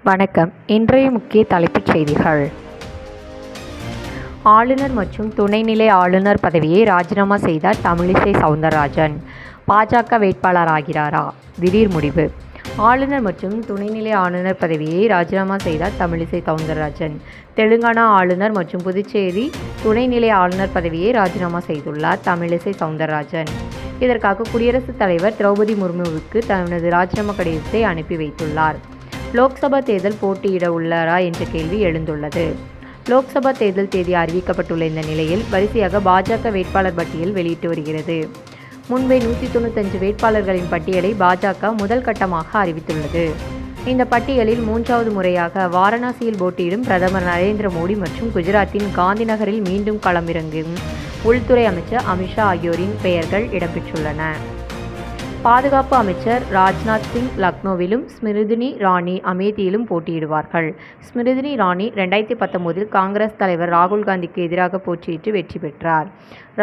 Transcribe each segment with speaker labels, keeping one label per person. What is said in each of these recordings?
Speaker 1: வணக்கம். இன்றைய முக்கிய தலைப்புச் செய்திகள். ஆளுநர் மற்றும் துணைநிலை ஆளுநர் பதவியை ராஜினாமா செய்தார் தமிழிசை சவுந்தரராஜன். பாஜக வேட்பாளராகிறாரா? திடீர் முடிவு. ஆளுநர் மற்றும் துணைநிலை ஆளுநர் பதவியை ராஜினாமா செய்தார் தமிழிசை சவுந்தரராஜன். தெலுங்கானா ஆளுநர் மற்றும் புதுச்சேரி துணைநிலை ஆளுநர் பதவியை ராஜினாமா செய்துள்ளார் தமிழிசை சவுந்தரராஜன். இதற்காக குடியரசுத் தலைவர் திரௌபதி முர்முவுக்கு தனது ராஜினாமா கடிதத்தை அனுப்பி வைத்துள்ளார். லோக்சபா தேர்தல் போட்டியிட உள்ளாரா என்ற கேள்வி எழுந்துள்ளது. லோக்சபா தேர்தல் தேதி அறிவிக்கப்பட்டுள்ள இந்த நிலையில் வரிசையாக பாஜக வேட்பாளர் பட்டியல் வெளியிட்டு வருகிறது. முன்பே 195 வேட்பாளர்களின் பட்டியலை பாஜக முதல் கட்டமாக அறிவித்துள்ளது. இந்த பட்டியலில் 3வது முறையாக வாரணாசியில் போட்டியிடும் பிரதமர் நரேந்திர மோடி மற்றும் குஜராத்தின் காந்தி நகரில் மீண்டும் களமிறங்கும் உள்துறை அமைச்சர் அமித்ஷா ஆகியோரின் பெயர்கள் இடம்பெற்றுள்ளன. பாதுகாப்பு அமைச்சர் ராஜ்நாத் சிங் லக்னோவிலும் ஸ்மிருதி இரானி அமேதியிலும் போட்டியிடுவார்கள். ஸ்மிருதி இரானி 2019இல் காங்கிரஸ் தலைவர் ராகுல் காந்திக்கு எதிராக போட்டியிட்டு வெற்றி பெற்றார்.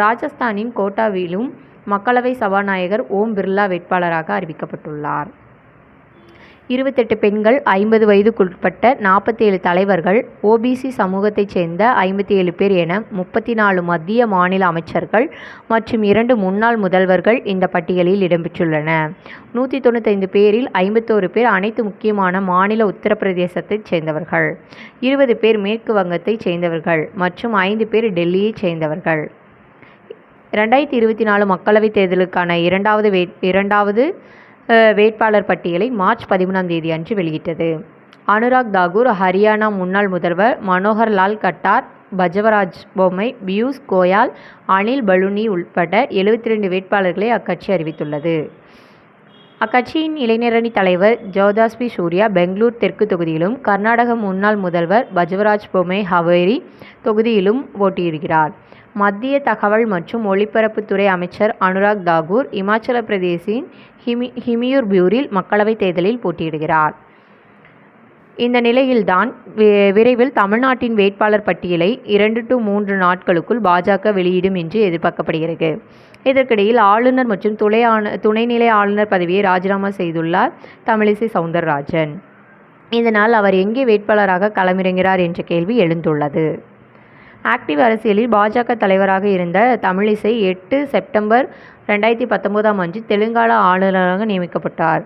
Speaker 1: ராஜஸ்தானின் கோட்டாவிலும் மக்களவை சபாநாயகர் ஓம் பிர்லா வேட்பாளராக அறிவிக்கப்பட்டுள்ளார். 28 பெண்கள், 50 வயதுக்குட்பட்ட 47 தலைவர்கள், ஓபிசி சமூகத்தைச் சேர்ந்த 57 பேர் என 34 மத்திய மாநில அமைச்சர்கள் மற்றும் 2 முன்னாள் முதல்வர்கள் இந்த பட்டியலில் இடம்பெற்றுள்ளனர். 195 பேரில் 51 பேர் அனைத்து முக்கியமான மாநில உத்தரப்பிரதேசத்தைச் சேர்ந்தவர்கள், 20 பேர் மேற்கு வங்கத்தைச் சேர்ந்தவர்கள் மற்றும் 5 பேர் டெல்லியைச் சேர்ந்தவர்கள். 2024 மக்களவைத் தேர்தலுக்கான இரண்டாவது வேட்பாளர் பட்டியலை மார்ச் 13ஆம் தேதி அன்று வெளியிட்டது. அனுராக் தாக்கூர், ஹரியானா முன்னாள் முதல்வர் மனோகர் லால் கட்டார், பஜவராஜ் பொம்மை, பியூஷ் கோயல், அனில் பலூனி உள்பட 72 வேட்பாளர்களை அக்கட்சி அறிவித்துள்ளது. அக்கட்சியின் இளைஞரணி தலைவர் ஜோதாஸ்வி சூர்யா பெங்களூர் தெற்கு தொகுதியிலும், கர்நாடக முன்னாள் முதல்வர் பஜவராஜ் பொம்மை ஹவேரி தொகுதியிலும் போட்டியிடுகிறார். மத்திய தகவல் மற்றும் ஒலிபரப்புத்துறை அமைச்சர் அனுராக் தாக்கூர் இமாச்சல பிரதேசின் ஹிமியூர்பூரில் மக்களவைத் தேர்தலில் போட்டியிடுகிறார். இந்த நிலையில்தான் விரைவில் தமிழ்நாட்டின் வேட்பாளர் பட்டியலை 2 to 3 நாட்களுக்குள் பாஜக வெளியிடும் என்று எதிர்பார்க்கப்படுகிறது. இதற்கிடையில் ஆளுநர் மற்றும் துணைநிலை ஆளுநர் பதவியை ராஜினாமா செய்துள்ளார் தமிழிசை சவுந்தரராஜன். இதனால் அவர் எங்கே வேட்பாளராக களமிறங்கிறார் என்ற கேள்வி எழுந்துள்ளது. ஆக்டிவ் அரசியலில் பாஜக தலைவராக இருந்த தமிழிசை 8 செப்டம்பர் 2019ஆம் அன்று தெலுங்கானா ஆளுநராக நியமிக்கப்பட்டார்.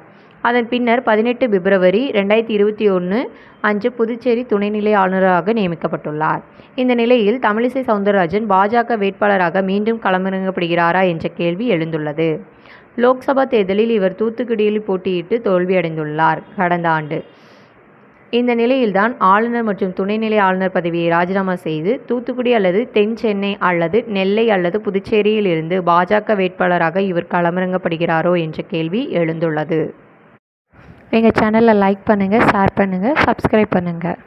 Speaker 1: அதன் பின்னர் 18 பிப்ரவரி 2021 அன்று புதுச்சேரி துணைநிலை ஆளுநராக நியமிக்கப்பட்டுள்ளார். இந்த நிலையில் தமிழிசை சவுந்தரராஜன் பாஜக வேட்பாளராக மீண்டும் களமிறங்கப்படுகிறாரா என்ற கேள்வி எழுந்துள்ளது. லோக்சபா தேர்தலில் இவர் தூத்துக்குடியில் போட்டியிட்டு தோல்வியடைந்துள்ளார் கடந்த ஆண்டு. இந்த நிலையில்தான் ஆளுநர் மற்றும் துணைநிலை ஆளுநர் பதவியை ராஜினாமா செய்து தூத்துக்குடி அல்லது தென் சென்னை அல்லது நெல்லை அல்லது புதுச்சேரியில் இருந்து பாஜக வேட்பாளராக இவர் களமிறங்கப்படுகிறாரோ என்ற கேள்வி எழுந்துள்ளது. எங்கள் சேனலை லைக் பண்ணுங்கள், ஷேர் பண்ணுங்கள், சப்ஸ்கிரைப் பண்ணுங்கள்.